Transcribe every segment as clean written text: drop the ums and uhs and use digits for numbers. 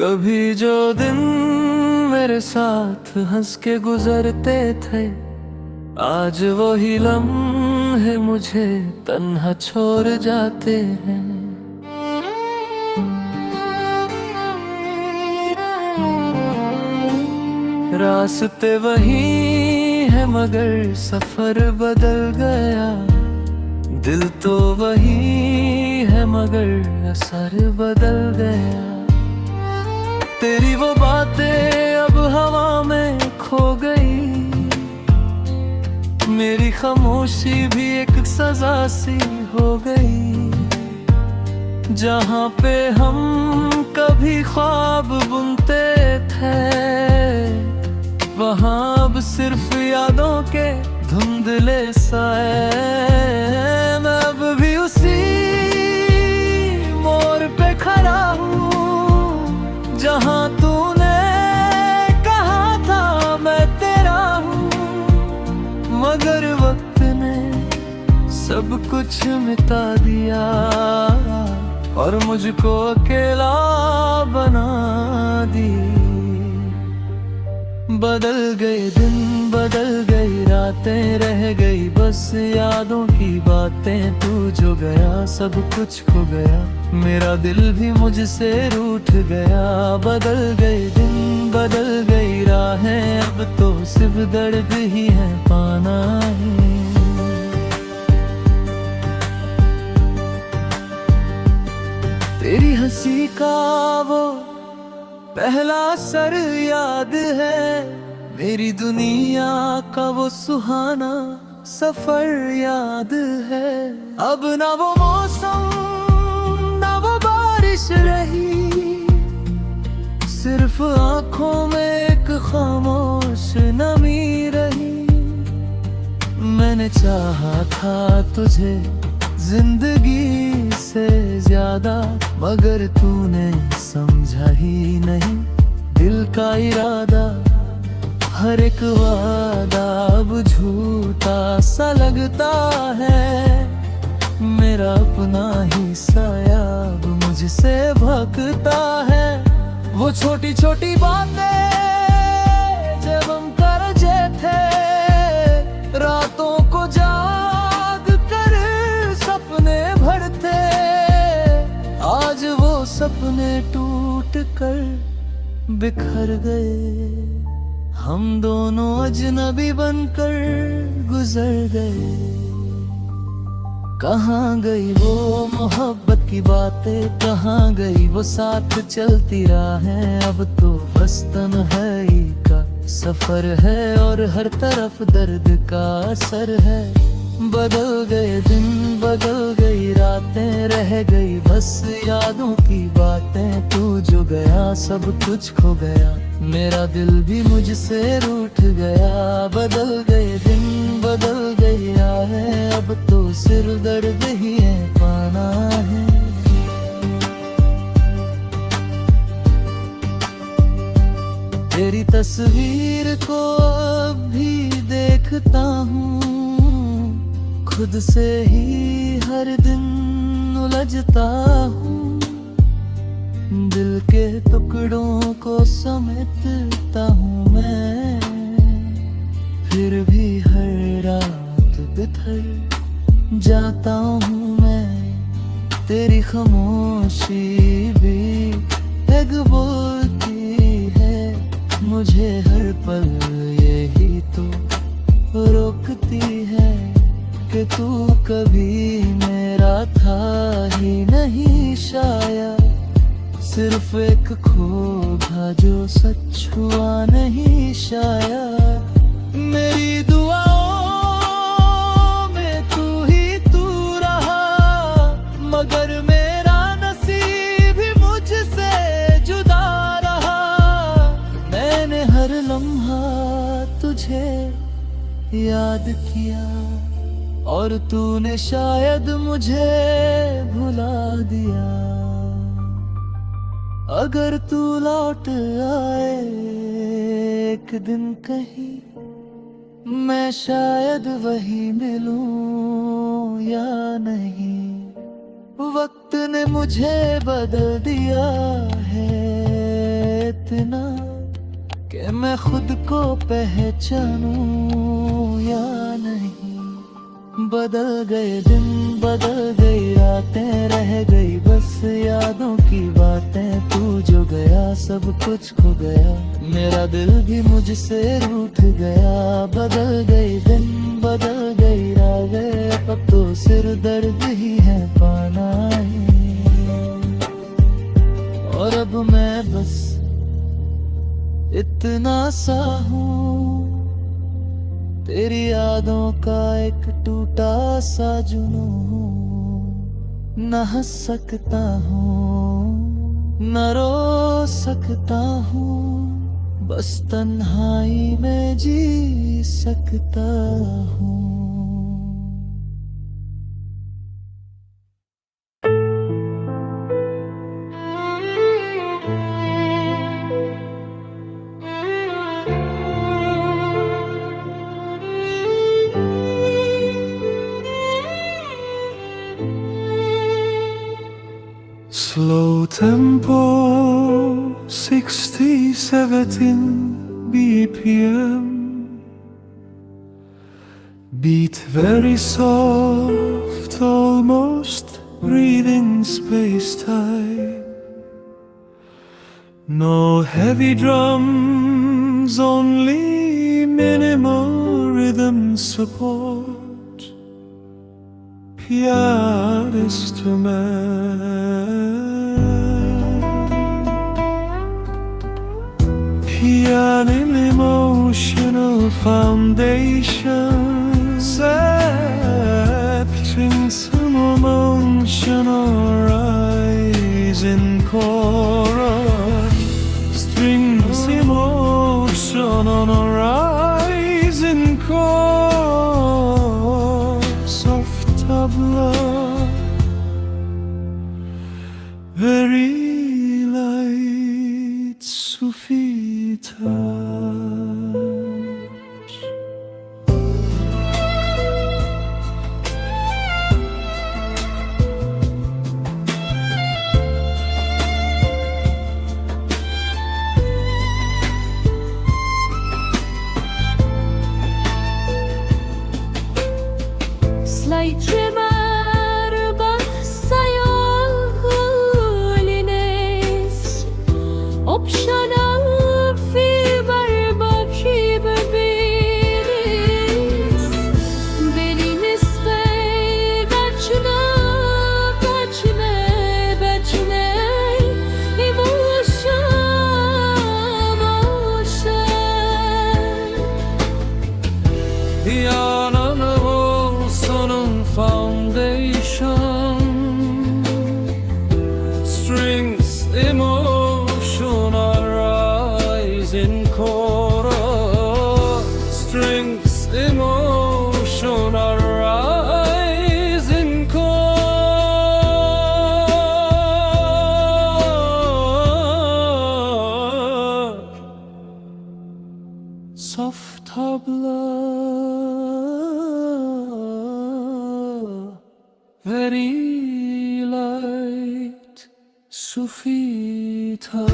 कभी जो दिन मेरे साथ हंस के गुजरते थे, आज वही लम्हे मुझे तन्हा छोड़ जाते हैं। रास्ते वही है मगर सफर बदल गया, दिल तो वही है मगर असर बदल गया। तेरी वो बातें अब हवा में खो गई, मेरी खामोशी भी एक सजा सी हो गई। जहाँ पे हम कभी ख्वाब बुनते थे, वहाँ अब सिर्फ यादों के धुंधले साए। मैं अब भी उसी मोड़ पे खड़ा हूँ जहाँ तूने कहा था मैं तेरा हूँ, मगर वक्त ने सब कुछ मिटा दिया और मुझको अकेला बना दी। बदल गए दिन, बदल गई रातें, रह गई बस यादों की बातें। तू जो गया सब कुछ खो गया, मेरा दिल भी मुझसे रूठ गया। बदल गए दिन, बदल गई राहें, अब तो सिर्फ दर्द ही है पाना है। तेरी हंसी का वो पहला सर याद है, मेरी दुनिया का वो सुहाना सफर याद है। अब ना वो मौसम ना वो बारिश रही, सिर्फ आंखों में एक खामोश नमी रही। मैंने चाहा था तुझे जिंदगी से ज्यादा, मगर तूने समझा ही नहीं दिल का इरादा। हर एक वादा अब झूठा सा लगता है, मेरा अपना ही साया अब मुझसे भगता है। वो छोटी छोटी बातें जब हम करते थे, रातों को जाग कर सपने भरते, आज वो सपने टूट कर बिखर गए। हम दोनों अजनबी बनकर गुजर गए। कहाँ गई वो मोहब्बत की बातें, कहाँ गई वो साथ चलती राहें। अब तो बस तन्हाई का सफर है और हर तरफ दर्द का असर है। बदल गए दिन, बदल गई रातें, रह गई बस यादों की बातें। तू जो गया सब कुछ खो गया, मेरा दिल भी मुझसे रूठ गया। बदल गए दिन, बदल गई राहें, अब तो सिर्फ दर्द ही है पाना है। तेरी तस्वीर को अब भी देखता हूँ, खुद से ही हर दिन उलझता हूँ। दिल के टुकड़ों को समेटता हूँ मैं, फिर भी हर रात बिखर जाता हूँ मैं। तेरी खामोशी भी एक बोलती है मुझे, हर पल यही तो रोकती है कि तू कभी मेरा था ही नहीं शायद। सिर्फ एक खोगा जो सच हुआ नहीं शायद। मेरी दुआओं में तू ही तू रहा, मगर मेरा नसीब भी मुझसे जुदा रहा। मैंने हर लम्हा तुझे याद किया और तूने शायद मुझे भुला दिया। अगर तू लौट आए एक दिन कहीं, मैं शायद वही मिलूं या नहीं। वक्त ने मुझे बदल दिया है, इतना कि मैं खुद को पहचानूं या नहीं। बदल गए दिन, बदल गई रातें, रह गई बस यादों की बातें। तू जो गया सब कुछ खो गया, मेरा दिल भी मुझसे रूठ गया। बदल गई दिन, बदल गई रातें, अब तो सिर दर्द ही है पाना ही। और अब मैं बस इतना सा हूँ, तेरी यादों का एक टूटा सा जुनून। न हंस सकता हूँ, न रो सकता हूँ, बस तन्हाई में जी सकता हूँ। Slow tempo, 60-17 BPM. Beat very soft, almost breathing space-time. No heavy drums, only minimal rhythm support. Pianist to man, piano emotional foundation, accepting some emotional rise in chorus, strings emotion on a rise in chorus, soft tabla, very light Sufi touch. Slight tremor, bassayol holiness, optional fever, baki bebenis, beliniz bachna, bachna, bachna, emotion, emotion. Foundation, strings emotion arise in chorus, strings emotion arise in chorus, soft tabla, very light Sufi touch.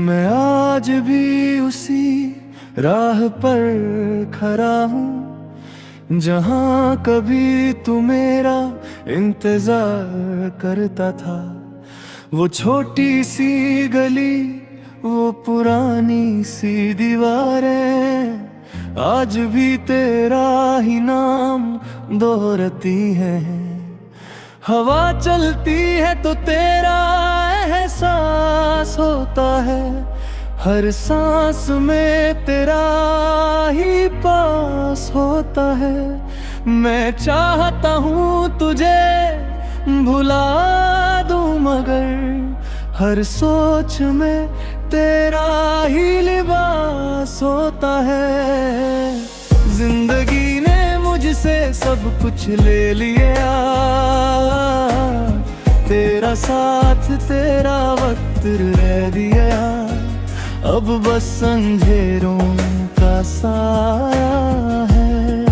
मैं आज भी उसी राह पर खड़ा हूँ, जहाँ कभी तू मेरा इंतजार करता था। वो छोटी सी गली, वो पुरानी सी दीवारें आज भी तेरा ही नाम दोहराती है। हवा चलती है तो तेरा एहसास होता है, हर सांस में तेरा ही पास होता है। मैं चाहता हूँ तुझे भुला दूं मगर हर सोच में तेरा ही लिबास होता है। जिंदगी ने मुझसे सब कुछ ले लिया, तेरा साथ तेरा वक्त रह दिया। अब बस अंधेरों का साया है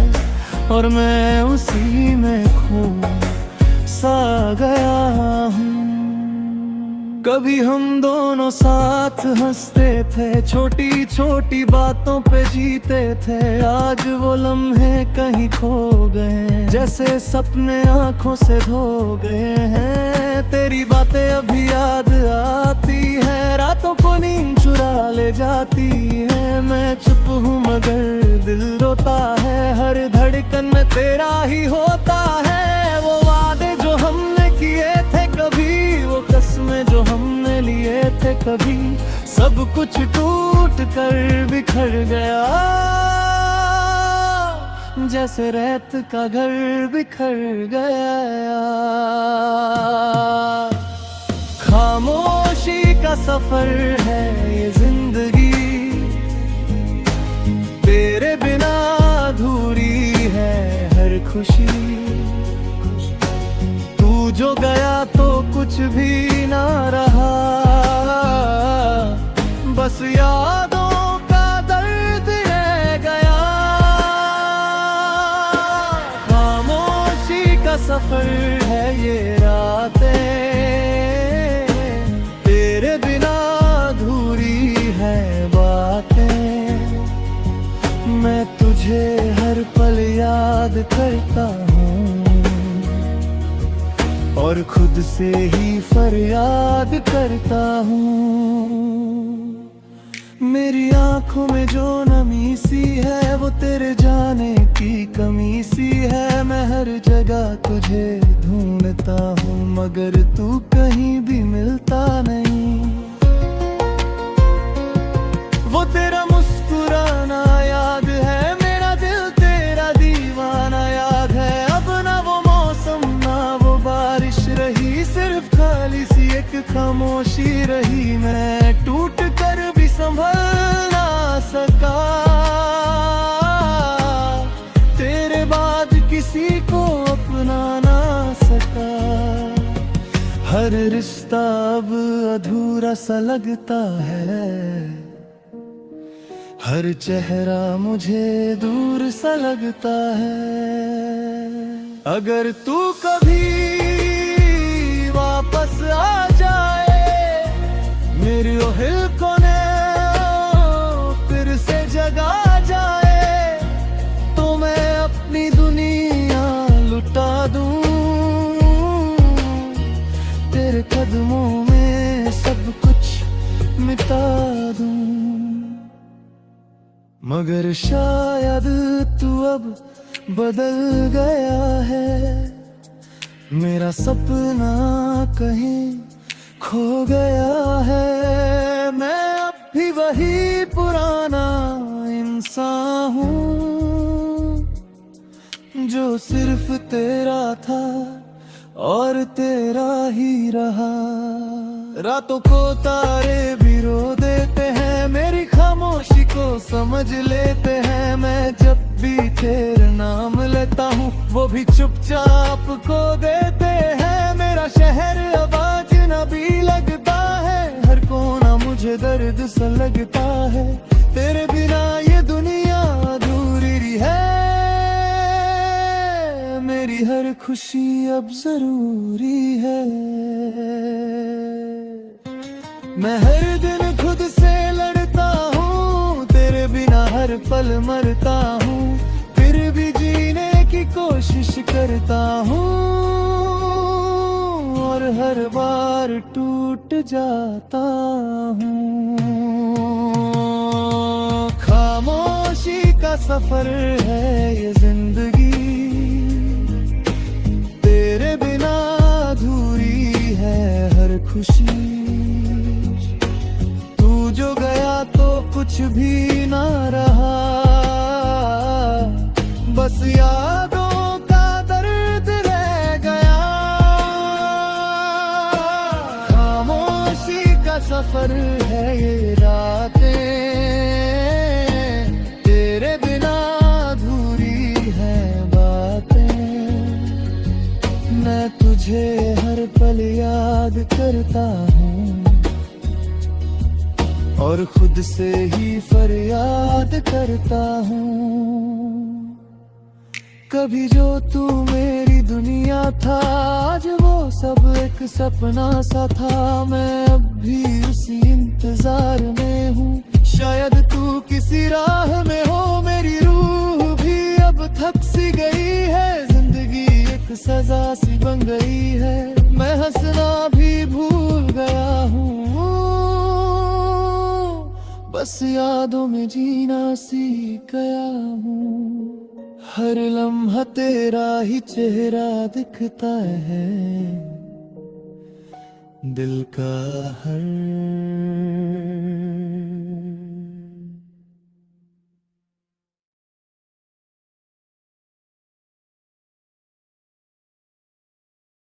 और मैं उसी में खो सा गया हूँ। कभी हम दोनों साथ हंसते थे, छोटी छोटी बातों पे जीते थे। आज वो लम्हे कहीं खो गए, जैसे सपने आंखों से धो गए हैं। तेरी बातें अभी याद आती है, रातों को नींद चुरा ले जाती है। मैं चुप हूँ मगर दिल रोता है, हर धड़कन में तेरा ही होता है। वो वादे जो हमने किए थे कभी, वो कस्में जो हमने लिए थे कभी, सब कुछ टूट कर बिखर गया, जैसे रेत का घर बिखर गया। खामोशी का सफर है ये जिंदगी, तेरे बिना अधूरी है हर खुशी। तू जो गया तो कुछ भी ना रहा, बस यादों का दर्द रह गया। खामोशी का सफर है ये रातें, तेरे बिना अधूरी है बातें। मैं तुझे हर पल याद करता हूँ और खुद से ही फरियाद करता हूँ। मेरी आंखों में जो नमी सी है, वो तेरे जाने की कमी सी है। मैं हर जगह तुझे ढूंढता हूँ मगर तू कहीं भी मिलता नहीं। वो तेरा मुस्कुराना याद है, मेरा दिल तेरा दीवाना याद है। अब ना वो मौसम ना वो बारिश रही, सिर्फ खाली सी एक खामोशी रही। मैं टूट कर भी संभल ना सका, तेरे बाद किसी को अपना ना सका। हर रिश्ता अब अधूरा सा लगता है, हर चेहरा मुझे दूर सा लगता है। अगर तू कभी वापस आ जाए मेरी ओहिल कोने फिर से जगा जाए, तो मैं अपनी दुनिया लुटा दूं, तेरे कदमों में सब कुछ मिटा दूं। मगर शायद तू अब बदल गया है, मेरा सपना कहीं खो गया है। मैं अब भी वही पुराना इंसान हूँ जो सिर्फ तेरा था और तेरा ही रहा। रातों को तारे भी रो देते हैं, मेरी खामोशी को समझ लेते हैं। मैं जब भी तेरा नाम लेता हूँ वो भी चुपचाप को देते हैं। मेरा शहर आवाज न भी लगता है, हर कोना मुझे दर्द सा लगता है। तेरे बिना ये दुनिया अधूरी है, मेरी हर खुशी अब जरूरी है। मैं हर दिन खुद से लड़ता हूँ, तेरे बिना हर पल मरता हूँ, फिर भी जीने की कोशिश करता हूँ। और हर हर बार टूट जाता हूँ। खामोशी का सफर है ये जिंदगी, तेरे बिना अधूरी है हर खुशी। तू जो गया तो कुछ भी ना रहा, बस यादों का दर्द रह गया। खामोशी का सफर है ये रातें, तेरे बिना अधूरी है बातें। मैं तुझे हर पल याद करता हूँ और खुद से ही फरियाद करता हूँ। कभी जो तू मेरी दुनिया था, आज वो सब एक सपना सा था। मैं अब भी उसी इंतजार में हूँ, शायद तू किसी राह में हो। मेरी रूह भी अब थक सी गई है, जिंदगी एक सजा सी बन गई है। मैं हंसना भी भूल गया हूँ, बस यादों में जीना सीख गया हूँ। हर लम्हा तेरा ही चेहरा दिखता है, दिल का हर